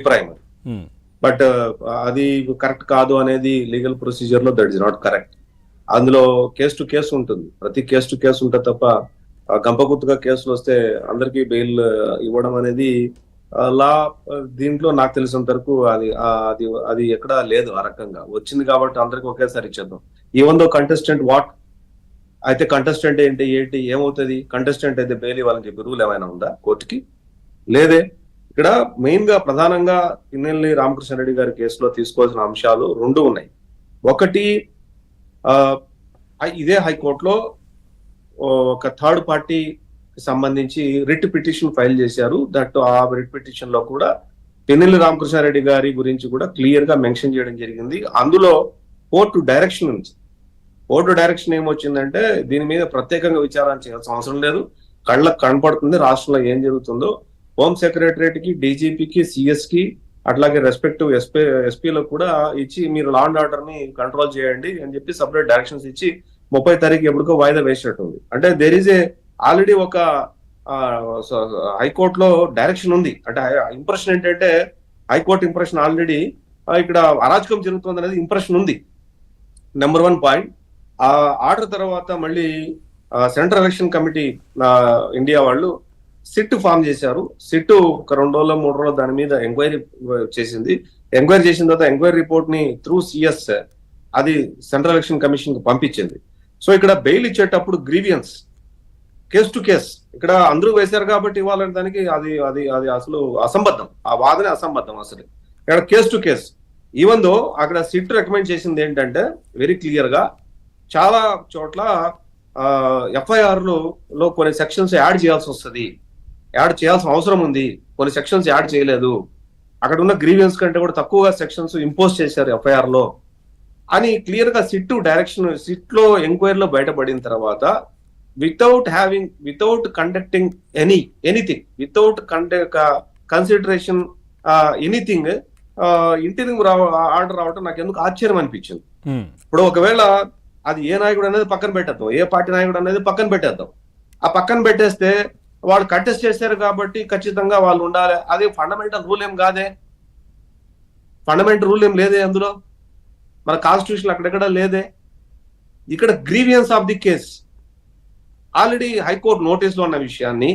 అభిప్రాయం. బట్ అది కరెక్ట్ కాదు అనేది లీగల్ ప్రొసీజర్ లో దట్ ఇస్ నాట్ కరెక్ట్. అందులో కేసు టు కేసు ఉంటుంది, ప్రతి కేసు టు కేసు ఉంటుంది తప్ప గంపగుత్తుగా కేసులు వస్తే అందరికీ బెయిల్ ఇవ్వడం అనేది లా దీంట్లో నాకు తెలిసినంత వరకు అది అది ఎక్కడా లేదు. ఆ రకంగా వచ్చింది కాబట్టి అందరికి ఒకేసారి ఇచ్చేద్దాం. ఈవెన్ దో కంటెస్టెంట్ వాట్ అయితే కంటెస్టెంట్ ఏంటి ఏమవుతుంది, కంటెస్టెంట్ అయితే బెయిల్ ఇవ్వాలని చెప్పి రూల్ ఏమైనా ఉందా కోర్టుకి? లేదే. ఇక్కడ మెయిన్ గా ప్రధానంగా పిన్నెల్లి రామకృష్ణారెడ్డి గారి కేసులో తీసుకోవాల్సిన అంశాలు రెండు ఉన్నాయి. ఒకటి, ఇదే హైకోర్టులో ఒక థర్డ్ పార్టీకి సంబంధించి రిట్ పిటిషన్ ఫైల్ చేశారు. దట్ ఆ రిట్ పిటిషన్ లో కూడా పిన్నెల్లి రామకృష్ణారెడ్డి గారి గురించి కూడా క్లియర్ గా మెన్షన్ చేయడం జరిగింది. అందులో కోర్టు డైరెక్షన్ ఉంది. కోర్టు డైరెక్షన్ ఏమొచ్చిందంటే దీని మీద ప్రత్యేకంగా విచారణ చేయాల్సిన అవసరం లేదు, కళ్ళకు కనపడుతుంది రాష్ట్రంలో ఏం జరుగుతుందో. హోమ్ సెక్రటరేట్ కి, డీజీపీకి, సిఎస్ కి, అట్లాగే రెస్పెక్టివ్ ఎస్పీలకు కూడా ఇచ్చి మీరు లా అండ్ ఆర్డర్ ని కంట్రోల్ చేయండి అని చెప్పి సపరేట్ డైరెక్షన్స్ ఇచ్చి 30 తారీఖు ఎప్పటికో వాయిదా వేసినట్టుంది. అంటే దేర్ ఈజ్ ఆల్రెడీ ఒక హైకోర్టులో డైరెక్షన్ ఉంది. అంటే ఇంప్రెషన్ ఏంటంటే హైకోర్టు ఇంప్రెషన్ ఆల్రెడీ ఇక్కడ అరాచకం జరుగుతుంది అనేది ఇంప్రెషన్ ఉంది. Number 1 point. ఆ ఆర్డర్ తర్వాత మళ్ళీ సెంట్రల్ ఎలక్షన్ కమిటీ ఇండియా వాళ్ళు సిట్ ఫామ్ చేశారు. సిట్ ఒక 2 రోజులు 3 రోజులు దాని మీద ఎంక్వైరీ చేసింది. ఎంక్వైరీ చేసిన తర్వాత ఎంక్వైరీ రిపోర్ట్ ని త్రూ సిఎస్ అది సెంట్రల్ ఎలక్షన్ కమిషన్ కి పంపించింది. సో ఇక్కడ బెయిల్ ఇచ్చేటప్పుడు గ్రీవియన్స్ కేసు టు కేసు ఇక్కడ అందరూ వేశారు కాబట్టి ఇవ్వాలని దానికి అది అది అది అసలు అసంబద్ధం. ఆ వాదనే అసంబద్ధం. అసలు ఇక్కడ case to case. Even though అక్కడ సిట్ రికమెండ్ చేసింది ఏంటంటే వెరీ క్లియర్ గా చాలా చోట్ల ఎఫ్ఐఆర్ లో కొన్ని సెక్షన్స్ యాడ్ చేయాల్సి వస్తుంది, యాడ్ చేయాల్సిన అవసరం ఉంది, కొన్ని సెక్షన్స్ యాడ్ చేయలేదు, అక్కడ ఉన్న గ్రీవియన్స్ కంటే కూడా తక్కువగా సెక్షన్స్ ఇంపోజ్ చేశారు ఎఫ్ఐఆర్ లో అని క్లియర్ గా సిట్ డైరెక్షన్ సిట్ లో ఎంక్వైరీలో బయటపడిన తర్వాత without conducting anything without consideration anything interview order రావటం నాకు ఎందుకు ఆశ్చర్యం అనిపించింది. ఇప్పుడు ఒకవేళ అది ఏ నాయకుడు అనేది పక్కన పెట్టేద్దాం, ఏ పార్టీ నాయకుడు అనేది పక్కన పెట్టేద్దాం. ఆ పక్కన పెట్టేస్తే వాళ్ళు కంటెస్ట్ చేశారు కాబట్టి ఖచ్చితంగా వాళ్ళు ఉండాలి. అది ఫండమెంటల్ రూల్ ఏం కాదే, ఫండమెంటల్ రూల్ ఏం లేదే అందులో, మన కాన్స్టిట్యూషన్ అక్కడెక్కడ లేదే. ఇక్కడ grievance of the case already high court నోటీసులో ఉన్న విషయాన్ని,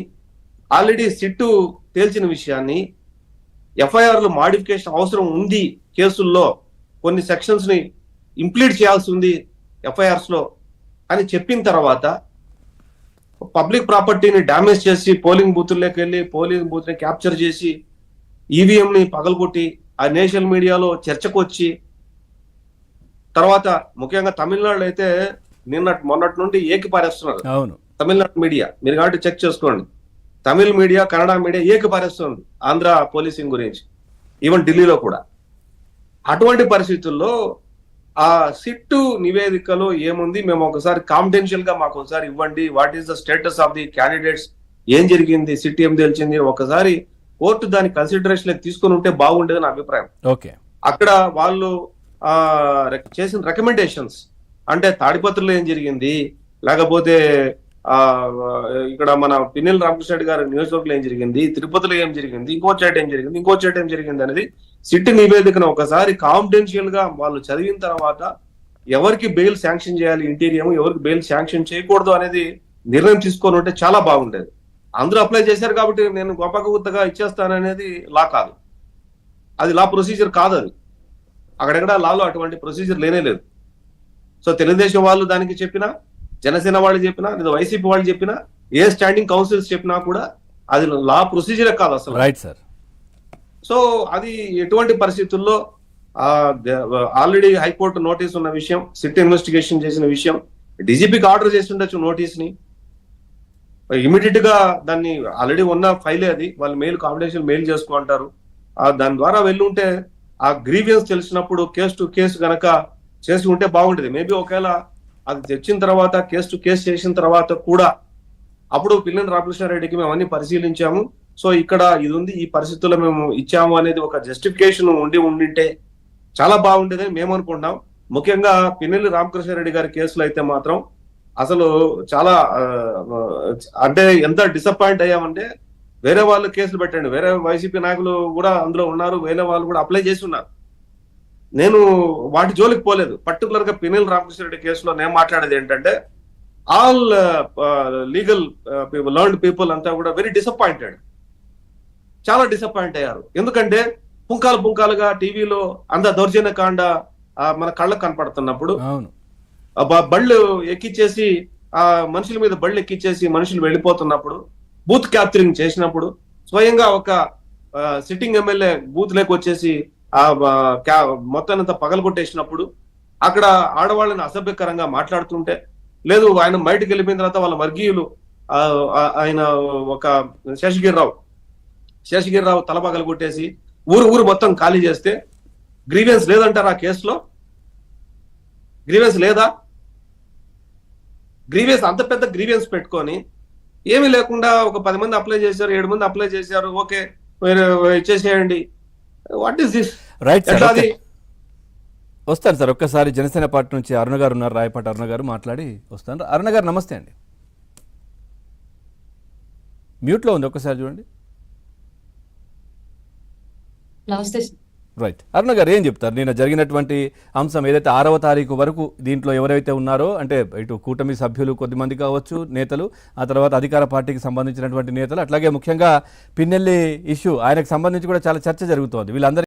ఆల్రెడీ సిట్టు తేల్చిన విషయాన్ని, ఎఫ్ఐఆర్ లో మాడిఫికేషన్ అవసరం ఉంది, కేసుల్లో కొన్ని సెక్షన్స్ ని ఇంప్లీట్ చేయాల్సి ఉంది ఎఫ్ఐఆర్స్ లో అని చెప్పిన తర్వాత పబ్లిక్ ప్రాపర్టీని డ్యామేజ్ చేసి పోలింగ్ బూత్లోకి వెళ్ళి పోలింగ్ బూత్ ని క్యాప్చర్ చేసి ఈవీఎం ని పగలగొట్టి ఆ నేషనల్ మీడియాలో చర్చకు వచ్చి తర్వాత ముఖ్యంగా తమిళనాడులో అయితే మొన్నటి నుండి ఏకి పారేస్తున్నారు. తమిళనాడు మీడియా మీరు కాబట్టి చెక్ చేసుకోండి. తమిళ మీడియా, కన్నడ మీడియా ఏకి పారేస్తుంది ఆంధ్ర పోలీసింగ్ గురించి, ఈవెన్ ఢిల్లీలో కూడా. అటువంటి పరిస్థితుల్లో ఆ సిట్టు నివేదికలో ఏముంది, మేము ఒకసారి కాన్ఫిడెన్షియల్ గా మాకు ఒకసారి ఇవ్వండి, what is the status of the candidates, ఏం జరిగింది, సిట్ ఏం తెలిసింది, ఒకసారి కోర్టు దాని కన్సిడరేషన్ తీసుకుని ఉంటే బాగుండేది నా అభిప్రాయం. అక్కడ వాళ్ళు చేసిన రికమెండేషన్స్ అంటే తాడిపత్రిలో ఏం జరిగింది, లేకపోతే ఇక్కడ మన పిన్నెల్లి రామకృష్ణారెడ్డి గారి నియోజకవర్గంలో ఏం జరిగింది, తిరుపతిలో ఏం జరిగింది, ఇంకో చోట ఏం జరిగింది అనేది సిట్ నివేదికను ఒకసారి కాన్ఫిడెన్షియల్ గా వాళ్ళు చదివిన తర్వాత ఎవరికి బెయిల్ శాంక్షన్ చేయాలి ఇంటీరియం, ఎవరికి బెయిల్ శాంక్షన్ చేయకూడదు అనేది నిర్ణయం తీసుకొని ఉంటే చాలా బాగుండేది. అందరూ అప్లై చేశారు కాబట్టి నేను గొప్పగా ఇచ్చేస్తాననేది లా కాదు, అది లా ప్రొసీజర్ కాదు. అది అక్కడెక్కడ లాలో అటువంటి ప్రొసీజర్ లేనే లేదు. సో తెలుగుదేశం వాళ్ళు దానికి చెప్పినా, జనసేన వాళ్ళు చెప్పినా, లేదా వైసీపీ వాళ్ళు చెప్పినా, ఏ స్టాండింగ్ కౌన్సిల్స్ చెప్పినా కూడా అది లా ప్రొసీజరే కాదు అసలు. Right sir. సో అది ఎటువంటి పరిస్థితుల్లో ఆల్రెడీ హైకోర్టు నోటీస్ ఉన్న విషయం, సిట్ ఇన్వెస్టిగేషన్ చేసిన విషయం, డీజీపీకి ఆర్డర్ చేసి ఉండొచ్చు నోటీస్ ని, ఇమీడియట్ గా దాన్ని ఆల్రెడీ ఉన్న ఫైలే అది, వాళ్ళు మెయిల్ కాన్ఫిడెన్షియల్ మెయిల్ చేసుకుంటారు. దాని ద్వారా వెళ్ళి ఉంటే ఆ గ్రీవియన్స్ తెలిసినప్పుడు కేసు టు కేసు గనక చేసి ఉంటే బాగుంటుంది. మేబీ ఒకవేళ అది తెచ్చిన తర్వాత కేసు టు కేసు చేసిన తర్వాత కూడా అప్పుడు పిన్నెల్లి రామకృష్ణారెడ్డికి మేము అన్ని పరిశీలించాము, సో ఇక్కడ ఇది ఉంది, ఈ పరిస్థితుల్లో మేము ఇచ్చాము అనేది ఒక జస్టిఫికేషన్ ఉండింటే చాలా బాగుండేదని మేము అనుకుంటాం. ముఖ్యంగా పిన్నెల్లి రామకృష్ణారెడ్డి గారి కేసులో అయితే మాత్రం అసలు చాలా అంటే ఎంత డిసప్పాయింట్ అయ్యామంటే వేరే వాళ్ళు కేసులు పెట్టండి, వేరే వైసీపీ నాయకులు కూడా అందులో ఉన్నారు, వేరే వాళ్ళు కూడా అప్లై చేసి ఉన్నారు. నేను వాటి జోలికి పోలేదు. పర్టికులర్ గా పినిల్ రామకృష్ణారెడ్డి కేసులో నేను మాట్లాడేది ఏంటంటే ఆల్ లీగల్ లర్న్డ్ పీపుల్ అంతా కూడా వెరీ డిసప్పాయింటెడ్, చాలా డిసప్పాయింట్ అయ్యారు. ఎందుకంటే పుంకాలుగా టీవీలో అంత దౌర్జన్యకాండ మన కళ్ళకు కనపడుతున్నప్పుడు, బళ్ళు ఎక్కిచ్చేసి ఆ మనుషుల మీద బళ్ళు ఎక్కిచ్చేసి మనుషులు వెళ్ళిపోతున్నప్పుడు, బూత్ క్యాప్చరింగ్ చేసినప్పుడు, స్వయంగా ఒక సిట్టింగ్ ఎమ్మెల్యే బూత్ లేక వచ్చేసి మొత్తాన్ని అంతా పగలగొట్టేసినప్పుడు, అక్కడ ఆడవాళ్ళని అసభ్యకరంగా మాట్లాడుతుంటే, లేదు ఆయన బయటకు వెళ్ళిపోయిన తర్వాత వాళ్ళ వర్గీయులు ఆయన ఒక శేషగిరిరావు తల పగలగొట్టేసి ఊరు మొత్తం ఖాళీ చేస్తే గ్రీవెన్స్ లేదంటారు ఆ కేసులో? గ్రీవెన్స్ లేదా? గ్రీవెన్స్ అంత పెద్ద గ్రీవెన్స్ పెట్టుకొని ఏమీ లేకుండా ఒక 10 మంది అప్లై చేశారు, 7 మంది అప్లై చేశారు, ఓకే ఇచ్చేసేయండి. What is this? Right sir, వస్తాను సార్. ఒక్కసారి జనసేన పార్టీ నుంచి అరుణ గారు ఉన్నారు, రాయపాటి అరుణ గారు, మాట్లాడి వస్తాను. అరుణ గారు నమస్తే అండి. మ్యూట్లో ఉంది, ఒక్కసారి చూడండి. నమస్తే. రైట్, అరుణ గారు ఏం చెప్తారు? నిన్న జరిగినటువంటి అంశం ఏదైతే 6వ తారీఖు వరకు దీంట్లో ఎవరైతే ఉన్నారో, అంటే ఇటు కూటమి సభ్యులు కొద్దిమంది కావచ్చు, నేతలు, ఆ తర్వాత అధికార పార్టీకి సంబంధించినటువంటి నేతలు, అట్లాగే ముఖ్యంగా పిన్నెల్లి ఇష్యూ, ఆయనకు సంబంధించి కూడా చాలా చర్చ జరుగుతోంది. వీళ్ళందరూ